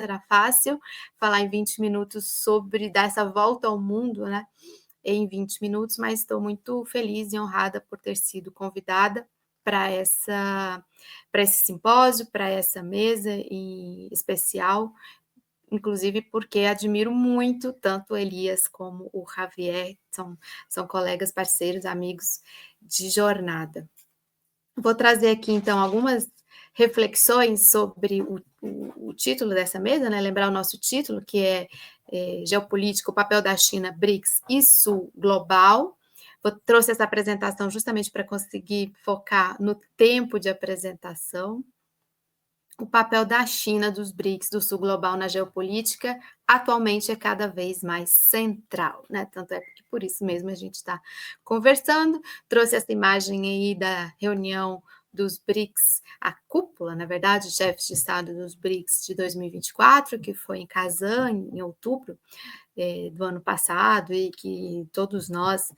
será fácil falar em 20 minutos sobre dar essa volta ao mundo, né, em 20 minutos, mas estou muito feliz e honrada por ter sido convidada para esse simpósio, para essa mesa em especial, inclusive porque admiro muito tanto o Elias como o Javier, são colegas, parceiros, amigos de jornada. Vou trazer aqui, então, algumas reflexões sobre o título dessa mesa, né? Lembrar o nosso título, que é Geopolítica, o papel da China, BRICS e Sul Global. Trouxe essa apresentação justamente para conseguir focar no tempo de apresentação. O papel da China, dos BRICS, do Sul Global na geopolítica, atualmente é cada vez mais central, né? Tanto é que por isso mesmo a gente está conversando. Trouxe essa imagem aí da reunião dos BRICS, a cúpula, na verdade, chefes de Estado dos BRICS de 2024, que foi em Kazan, em outubro do ano passado, e que todos nós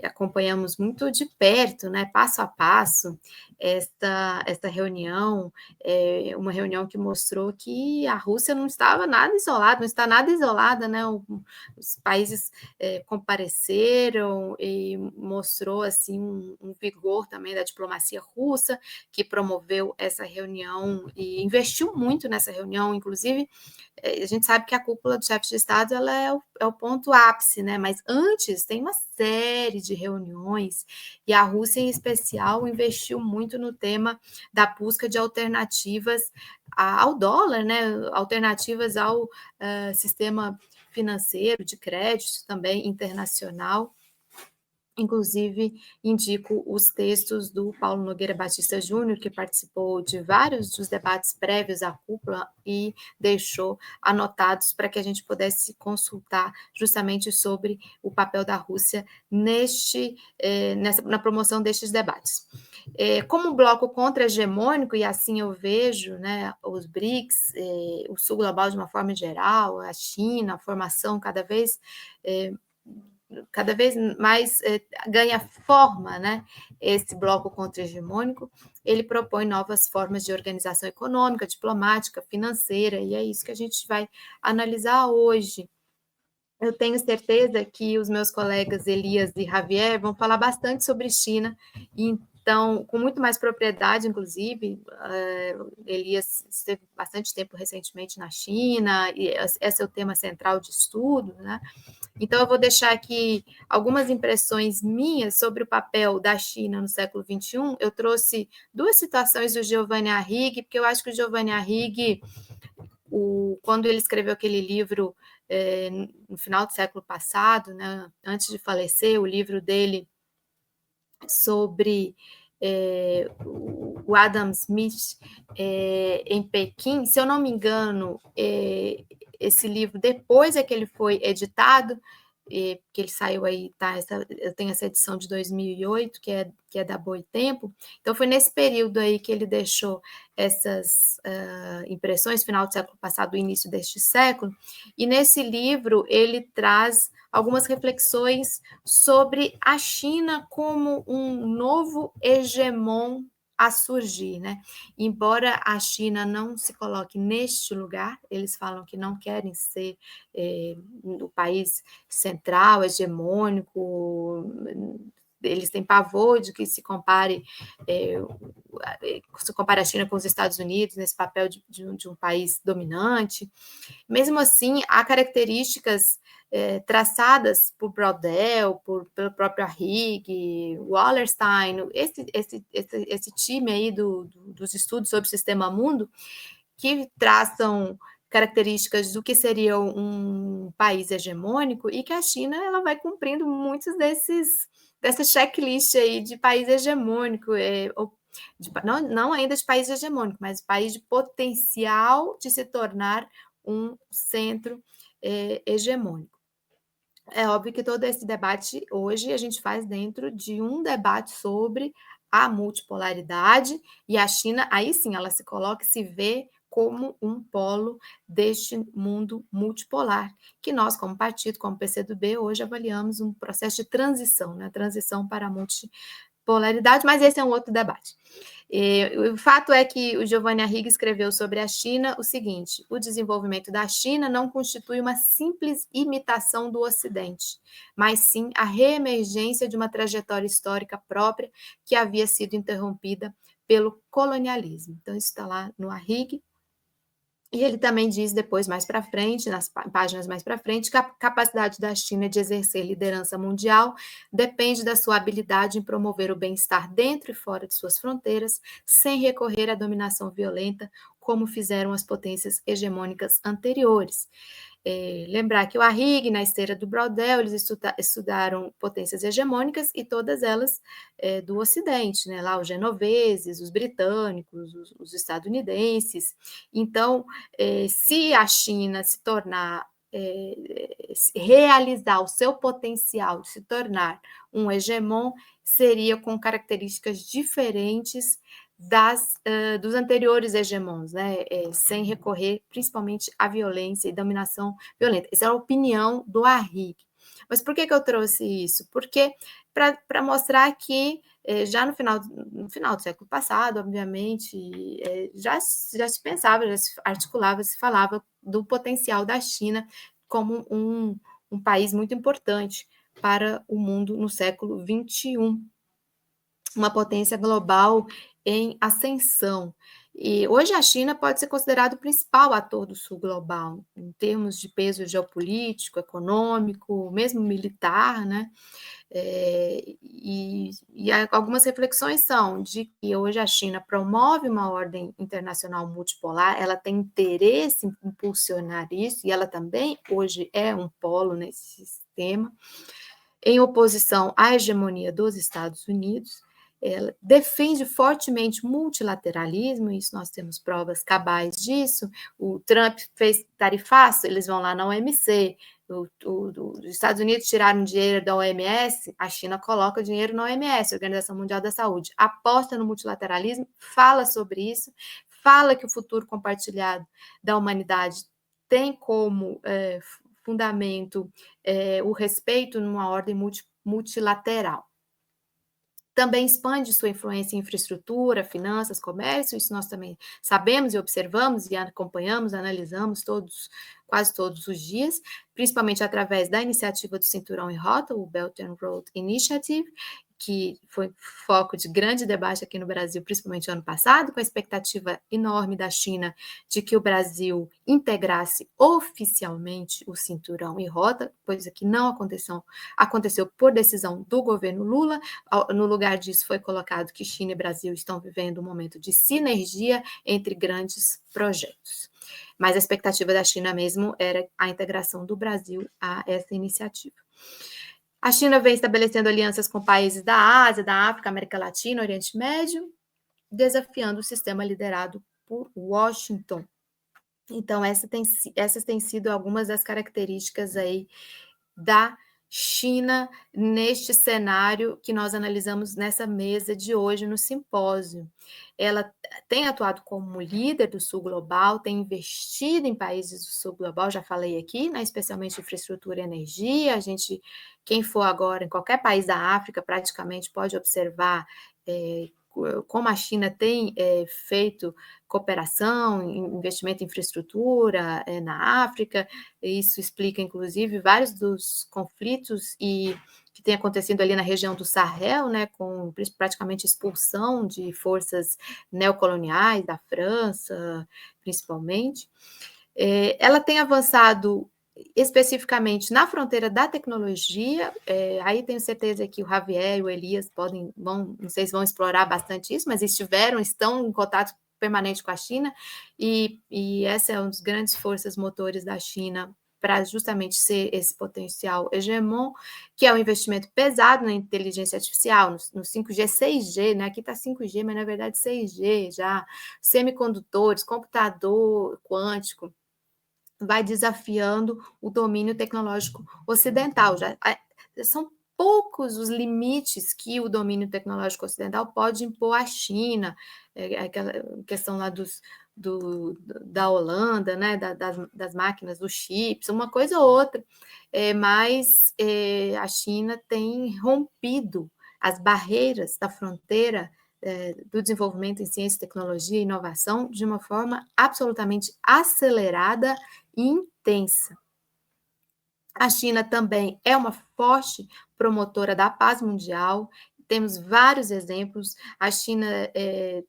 acompanhamos muito de perto, né, passo a passo, esta reunião, uma reunião que mostrou que a Rússia não estava nada isolada, não está nada isolada, né, os países compareceram e mostrou assim um vigor também da diplomacia russa, que promoveu essa reunião e investiu muito nessa reunião, inclusive a gente sabe que a cúpula dos chefes de Estado ela é o ponto ápice, né? Mas antes tem uma série de reuniões, e a Rússia, em especial, investiu muito no tema da busca de alternativas ao dólar, né? Alternativas ao sistema financeiro, de crédito também internacional. Inclusive, indico os textos do Paulo Nogueira Batista Júnior, que participou de vários dos debates prévios à cúpula e deixou anotados para que a gente pudesse consultar justamente sobre o papel da Rússia na promoção destes debates. Como bloco contra-hegemônico, e assim eu vejo, né, os BRICS, o Sul Global de uma forma geral, a China, a formação cada vez mais ganha forma, né, esse bloco contra-hegemônico, ele propõe novas formas de organização econômica, diplomática, financeira, e é isso que a gente vai analisar hoje. Eu tenho certeza que os meus colegas Elias e Javier vão falar bastante sobre China, então, com muito mais propriedade, inclusive, Elias esteve bastante tempo recentemente na China, e esse é o tema central de estudo, né? Então, eu vou deixar aqui algumas impressões minhas sobre o papel da China no século XXI. Eu trouxe duas citações do Giovanni Arrighi, porque eu acho que o Giovanni Arrighi, quando ele escreveu aquele livro no final do século passado, né, antes de falecer, o livro dele sobre o Adam Smith em Pequim, se eu não me engano, esse livro, depois é que ele foi editado, que ele saiu aí, tá? Eu tenho essa edição de 2008, que é da Boitempo, então foi nesse período aí que ele deixou essas impressões, final do século passado, início deste século, e nesse livro ele traz algumas reflexões sobre a China como um novo hegemon a surgir, né? Embora a China não se coloque neste lugar, eles falam que não querem ser o país central, hegemônico, eles têm pavor de que se compare a China com os Estados Unidos nesse papel de um país dominante. Mesmo assim, há características traçadas por Brodel, pelo próprio Arrighi, Wallerstein, esse time aí dos estudos sobre o sistema mundo, que traçam características do que seria um país hegemônico, e que a China ela vai cumprindo muitos dessa checklist aí de país hegemônico, não ainda de país hegemônico, mas país de potencial de se tornar um centro hegemônico. É óbvio que todo esse debate hoje a gente faz dentro de um debate sobre a multipolaridade, e a China, aí sim, ela se coloca e se vê como um polo deste mundo multipolar, que nós, como partido, como PCdoB, hoje avaliamos um processo de transição, né? Transição para a polaridade, mas esse é um outro debate. O fato é que o Giovanni Arrighi escreveu sobre a China o seguinte: o desenvolvimento da China não constitui uma simples imitação do Ocidente, mas sim a reemergência de uma trajetória histórica própria que havia sido interrompida pelo colonialismo. Então, isso está lá no Arrighi. E ele também diz depois, mais para frente, nas páginas mais para frente, que a capacidade da China de exercer liderança mundial depende da sua habilidade em promover o bem-estar dentro e fora de suas fronteiras, sem recorrer à dominação violenta, como fizeram as potências hegemônicas anteriores. Lembrar que o Arrighi, na esteira do Braudel, eles estudaram potências hegemônicas e todas elas do Ocidente, né? Lá os genoveses, os britânicos, os estadunidenses. Então, se a China se tornar, realizar o seu potencial de se tornar um hegemon, seria com características diferentes dos anteriores hegemons, né? Sem recorrer principalmente à violência e dominação violenta. Essa é a opinião do Arrighi. Mas por que eu trouxe isso? Porque para mostrar que já no final do século passado, obviamente, já se pensava, já se articulava, se falava do potencial da China como um país muito importante para o mundo no século XXI, uma potência global em ascensão. E hoje a China pode ser considerado o principal ator do sul global, em termos de peso geopolítico, econômico, mesmo militar, né? E algumas reflexões são de que hoje a China promove uma ordem internacional multipolar, ela tem interesse em impulsionar isso, e ela também hoje é um polo nesse sistema, em oposição à hegemonia dos Estados Unidos. Ela defende fortemente o multilateralismo, isso nós temos provas cabais disso. O Trump fez tarifaço, eles vão lá na OMC. Os Estados Unidos tiraram dinheiro da OMS, a China coloca dinheiro na OMS, Organização Mundial da Saúde, aposta no multilateralismo, fala sobre isso, fala que o futuro compartilhado da humanidade tem como fundamento o respeito numa ordem multilateral. Também expande sua influência em infraestrutura, finanças, comércio, isso nós também sabemos e observamos e acompanhamos, analisamos quase todos os dias, principalmente através da iniciativa do Cinturão e Rota, o Belt and Road Initiative, que foi foco de grande debate aqui no Brasil, principalmente ano passado, com a expectativa enorme da China de que o Brasil integrasse oficialmente o Cinturão e Rota, coisa que não aconteceu por decisão do governo Lula. No lugar disso, foi colocado que China e Brasil estão vivendo um momento de sinergia entre grandes projetos. Mas a expectativa da China mesmo era a integração do Brasil a essa iniciativa. A China vem estabelecendo alianças com países da Ásia, da África, América Latina, Oriente Médio, desafiando o sistema liderado por Washington. Então, essas têm sido algumas das características aí da China neste cenário que nós analisamos nessa mesa de hoje no simpósio. Ela tem atuado como líder do sul global, tem investido em países do sul global, já falei aqui, né, especialmente infraestrutura e energia. Quem for agora em qualquer país da África, praticamente pode observar como a China tem feito cooperação, investimento em infraestrutura na África. Isso explica, inclusive, vários dos conflitos que tem acontecido ali na região do Sahel, né, com praticamente expulsão de forças neocoloniais da França, principalmente. Ela tem avançado especificamente na fronteira da tecnologia, aí tenho certeza que o Javier e o Elias não sei se vão explorar bastante isso, mas estão em contato permanente com a China, e essa é uma das grandes forças motores da China para justamente ser esse potencial hegemon, que é um investimento pesado na inteligência artificial, no 5G, 6G, né? Aqui está 5G, mas na verdade 6G já, semicondutores, computador quântico, vai desafiando o domínio tecnológico ocidental. São poucos os limites que o domínio tecnológico ocidental pode impor à China, aquela questão lá da Holanda, né, das máquinas, dos chips, uma coisa ou outra, mas a China tem rompido as barreiras da fronteira do desenvolvimento em ciência, tecnologia e inovação de uma forma absolutamente acelerada e intensa. A China também é uma forte promotora da paz mundial, temos vários exemplos. A China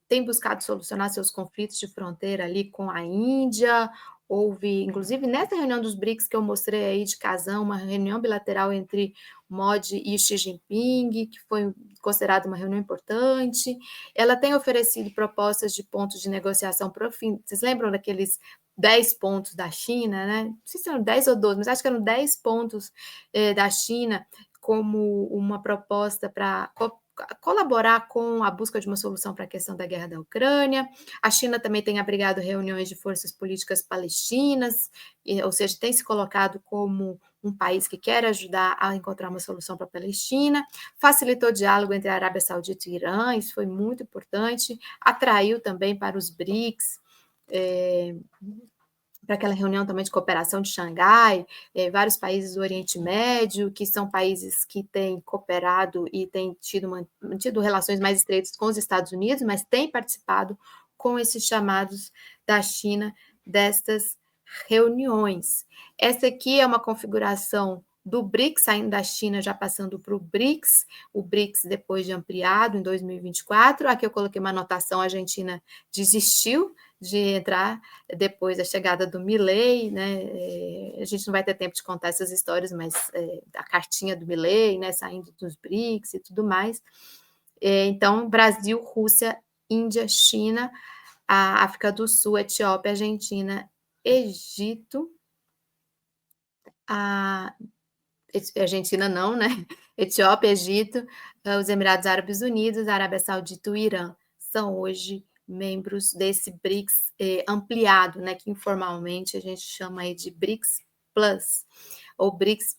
tem buscado solucionar seus conflitos de fronteira ali com a Índia. Houve, inclusive, nessa reunião dos BRICS que eu mostrei aí de Kazan, uma reunião bilateral entre Modi e Xi Jinping, que foi considerada uma reunião importante. Ela tem oferecido propostas de pontos de negociação para o fim. Vocês lembram daqueles 10 pontos da China, né? Não sei se eram 10 ou 12, mas acho que eram 10 pontos da China como uma proposta para colaborar com a busca de uma solução para a questão da guerra da Ucrânia. A China também tem abrigado reuniões de forças políticas palestinas, ou seja, tem se colocado como um país que quer ajudar a encontrar uma solução para a Palestina, facilitou o diálogo entre a Arábia Saudita e Irã, isso foi muito importante, atraiu também para os BRICS, para aquela reunião também de cooperação de Xangai, vários países do Oriente Médio, que são países que têm cooperado e têm mantido relações mais estreitas com os Estados Unidos, mas têm participado com esses chamados da China destas reuniões. Essa aqui é uma configuração do BRICS, saindo da China, já passando para o BRICS depois de ampliado em 2024. Aqui eu coloquei uma anotação: a Argentina desistiu de entrar depois da chegada do Milei, né? A gente não vai ter tempo de contar essas histórias, mas a cartinha do Milei, né, saindo dos BRICS e tudo mais. Então, Brasil, Rússia, Índia, China, a África do Sul, Etiópia, Argentina, Egito, a Argentina não, né? Etiópia, Egito, os Emirados Árabes Unidos, a Arábia Saudita e o Irã são hoje membros desse BRICS ampliado, né? Que informalmente a gente chama aí de BRICS Plus ou BRICS+.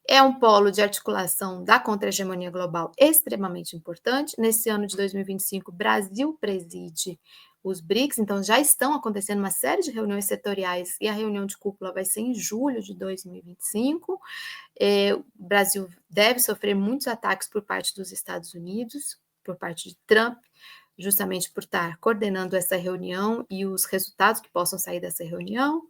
É um polo de articulação da contra-hegemonia global extremamente importante. Nesse ano de 2025, o Brasil preside os BRICS, então já estão acontecendo uma série de reuniões setoriais e a reunião de cúpula vai ser em julho de 2025. O Brasil deve sofrer muitos ataques por parte dos Estados Unidos, por parte de Trump, justamente por estar coordenando essa reunião e os resultados que possam sair dessa reunião.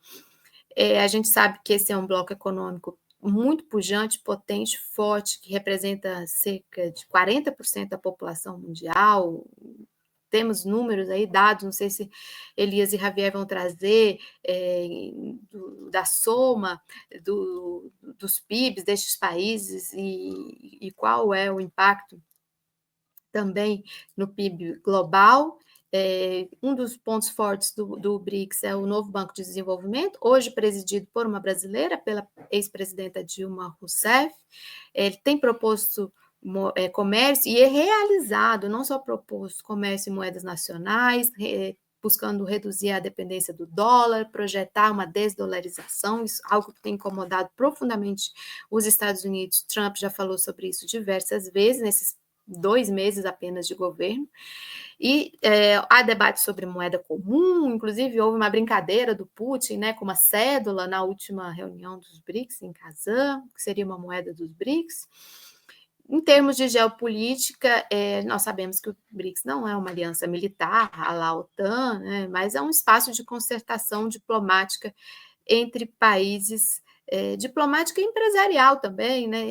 A gente sabe que esse é um bloco econômico muito pujante, potente, forte, que representa cerca de 40% da população mundial. Temos números aí, dados, não sei se Elias e Javier vão trazer, da soma dos PIBs destes países e qual é o impacto também no PIB global. Um dos pontos fortes do BRICS é o novo Banco de Desenvolvimento, hoje presidido por uma brasileira, pela ex-presidenta Dilma Rousseff. Ele tem proposto comércio e é realizado, não só proposto comércio em moedas nacionais, buscando reduzir a dependência do dólar, projetar uma desdolarização, isso é algo que tem incomodado profundamente os Estados Unidos. Trump já falou sobre isso diversas vezes, nesses 2 meses apenas de governo. E há debate sobre moeda comum, inclusive houve uma brincadeira do Putin, né, com uma cédula na última reunião dos BRICS em Kazan, que seria uma moeda dos BRICS. Em termos de geopolítica, nós sabemos que o BRICS não é uma aliança militar, a la OTAN, né, mas é um espaço de concertação diplomática entre países, diplomática e empresarial também, né,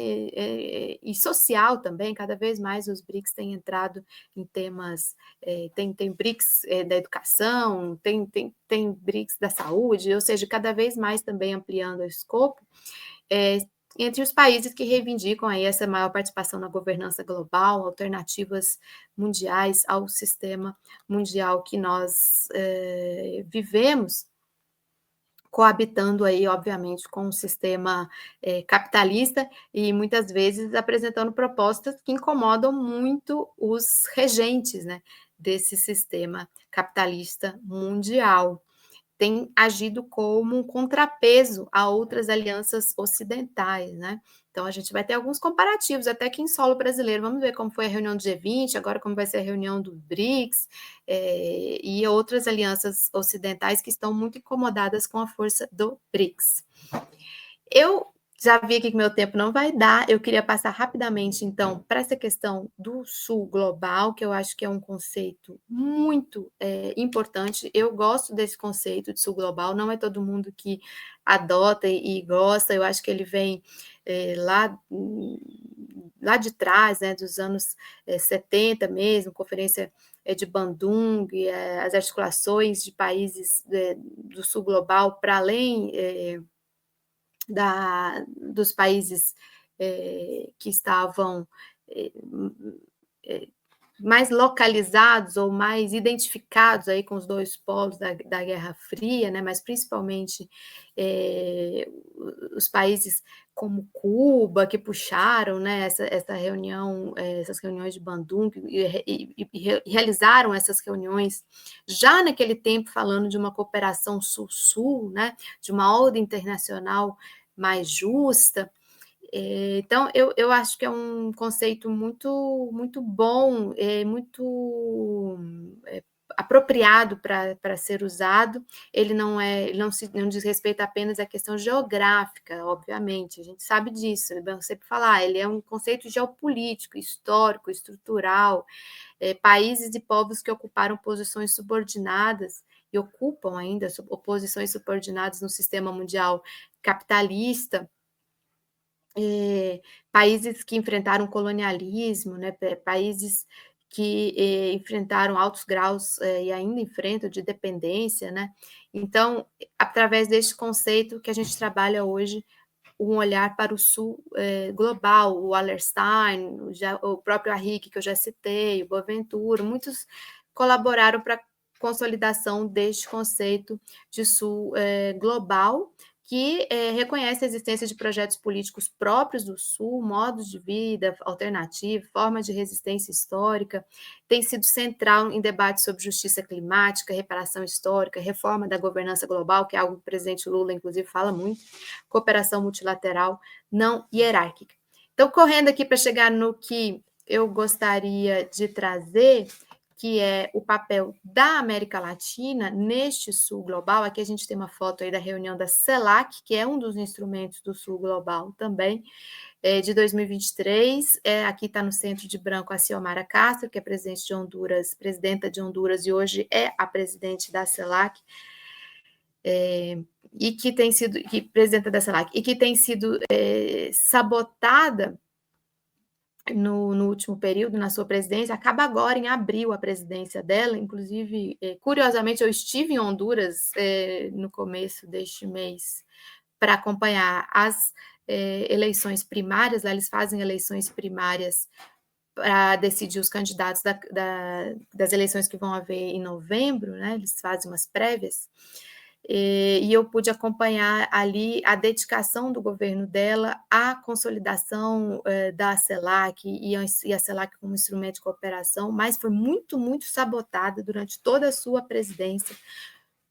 e social também. Cada vez mais os BRICS têm entrado em temas, tem BRICS da educação, tem BRICS da saúde, ou seja, cada vez mais também ampliando o escopo, entre os países que reivindicam aí essa maior participação na governança global, alternativas mundiais ao sistema mundial que nós vivemos, coabitando aí, obviamente, com o sistema capitalista e muitas vezes apresentando propostas que incomodam muito os regentes, né, desse sistema capitalista mundial. Tem agido como um contrapeso a outras alianças ocidentais, né? Então, a gente vai ter alguns comparativos, até que em solo brasileiro. Vamos ver como foi a reunião do G20, agora como vai ser a reunião do BRICS, e outras alianças ocidentais que estão muito incomodadas com a força do BRICS. Eu Já vi aqui que meu tempo não vai dar, eu queria passar rapidamente, então, para essa questão do Sul global, que eu acho que é um conceito muito importante. Eu gosto desse conceito de Sul global, não é todo mundo que adota e gosta, eu acho que ele vem lá de trás, né, dos anos 70 mesmo, Conferência de Bandung, as articulações de países do Sul global para além dos países que estavam mais localizados ou mais identificados aí com os dois polos da Guerra Fria, né? Mas principalmente os países como Cuba, que puxaram, né, essa reunião, essas reuniões de Bandung, e realizaram essas reuniões já naquele tempo falando de uma cooperação sul-sul, né, de uma ordem internacional mais justa. Então, eu acho que é um conceito muito, muito bom, muito apropriado para ser usado. Ele não diz respeito apenas à questão geográfica, obviamente, a gente sabe disso, é bom sempre falar, ele é um conceito geopolítico, histórico, estrutural, países e povos que ocuparam posições subordinadas e ocupam ainda posições subordinadas no sistema mundial capitalista, países que enfrentaram colonialismo, né, países que enfrentaram altos graus e ainda enfrentam de dependência, né? Então, através deste conceito que a gente trabalha hoje, um olhar para o sul global, o Wallerstein, o próprio Arrighi, que eu já citei, o Boaventura, muitos colaboraram para a consolidação deste conceito de sul global, que reconhece a existência de projetos políticos próprios do Sul, modos de vida alternativos, formas de resistência histórica, tem sido central em debates sobre justiça climática, reparação histórica, reforma da governança global, que é algo que o presidente Lula, inclusive, fala muito, cooperação multilateral não hierárquica. Então, correndo aqui para chegar no que eu gostaria de trazer, que é o papel da América Latina neste Sul global. Aqui a gente tem uma foto aí da reunião da CELAC, que é um dos instrumentos do Sul global também, de 2023. Aqui está no centro de branco a Xiomara Castro, que é presidenta de Honduras, e hoje é a presidente da CELAC, e que tem sido presidenta da CELAC, e que tem sido sabotada no último período, na sua presidência, acaba agora em abril a presidência dela, inclusive, curiosamente, eu estive em Honduras no começo deste mês para acompanhar as eleições primárias, lá eles fazem eleições primárias para decidir os candidatos das eleições que vão haver em novembro, né? Eles fazem umas prévias, e eu pude acompanhar ali a dedicação do governo dela à consolidação da CELAC e a CELAC como instrumento de cooperação, mas foi muito, muito sabotada durante toda a sua presidência,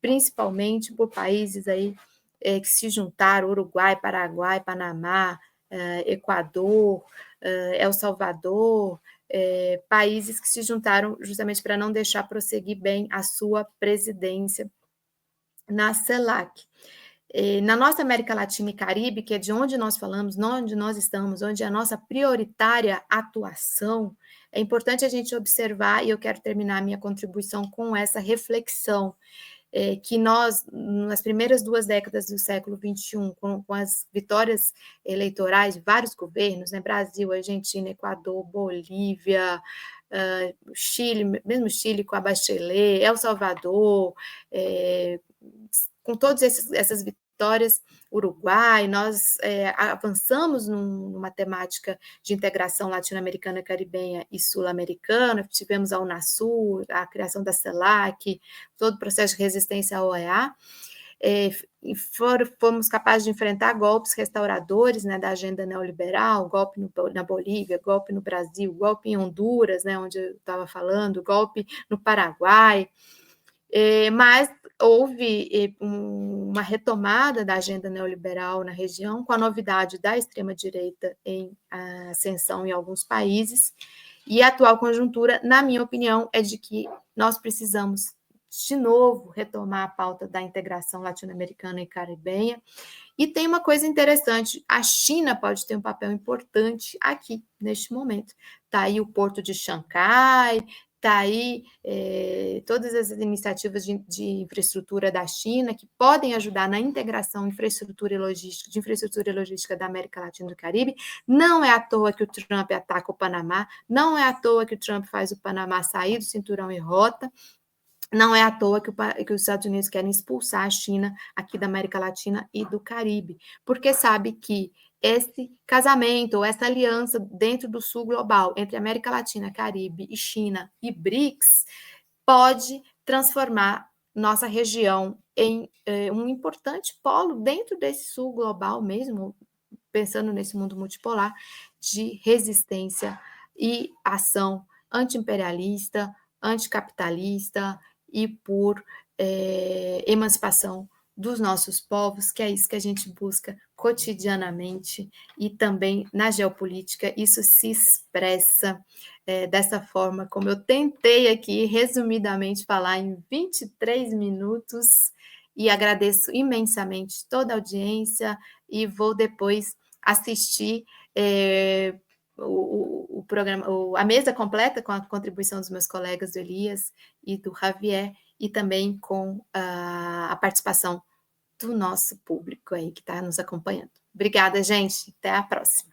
principalmente por países aí que se juntaram, Uruguai, Paraguai, Panamá, Equador, El Salvador, países que se juntaram justamente para não deixar prosseguir bem a sua presidência na CELAC. Na nossa América Latina e Caribe, que é de onde nós falamos, onde nós estamos, onde é a nossa prioritária atuação, é importante a gente observar, e eu quero terminar a minha contribuição com essa reflexão, que nós, nas primeiras 2 décadas do século XXI, com as vitórias eleitorais de vários governos, né, Brasil, Argentina, Equador, Bolívia, Chile, mesmo Chile com a Bachelet, El Salvador, com todas essas vitórias, Uruguai, nós avançamos numa temática de integração latino-americana, caribenha e sul-americana, tivemos a Unasul, a criação da CELAC, todo o processo de resistência à OEA, fomos capazes de enfrentar golpes restauradores, né, da agenda neoliberal, golpe na Bolívia, golpe no Brasil, golpe em Honduras, né, onde eu estava falando, golpe no Paraguai, mas houve uma retomada da agenda neoliberal na região, com a novidade da extrema-direita em ascensão em alguns países, e a atual conjuntura, na minha opinião, é de que nós precisamos de novo, retomar a pauta da integração latino-americana e caribenha. E tem uma coisa interessante, a China pode ter um papel importante aqui, neste momento. Está aí o Porto de Xangai, está aí todas as iniciativas de infraestrutura da China que podem ajudar na integração de infraestrutura e logística da América Latina e do Caribe. Não é à toa que o Trump ataca o Panamá, não é à toa que o Trump faz o Panamá sair do cinturão e rota, não é à toa que os Estados Unidos querem expulsar a China aqui da América Latina e do Caribe, porque sabe que esse casamento ou essa aliança dentro do Sul global entre América Latina, Caribe e China e BRICS pode transformar nossa região em um importante polo dentro desse Sul global mesmo, pensando nesse mundo multipolar, de resistência e ação anti-imperialista, anticapitalista e por emancipação dos nossos povos, que é isso que a gente busca cotidianamente, e também na geopolítica isso se expressa dessa forma, como eu tentei aqui resumidamente falar em 23 minutos, e agradeço imensamente toda a audiência, e vou depois assistir o programa, a mesa completa com a contribuição dos meus colegas do Elias e do Javier, e também com a participação do nosso público aí que está nos acompanhando. Obrigada, gente. Até a próxima.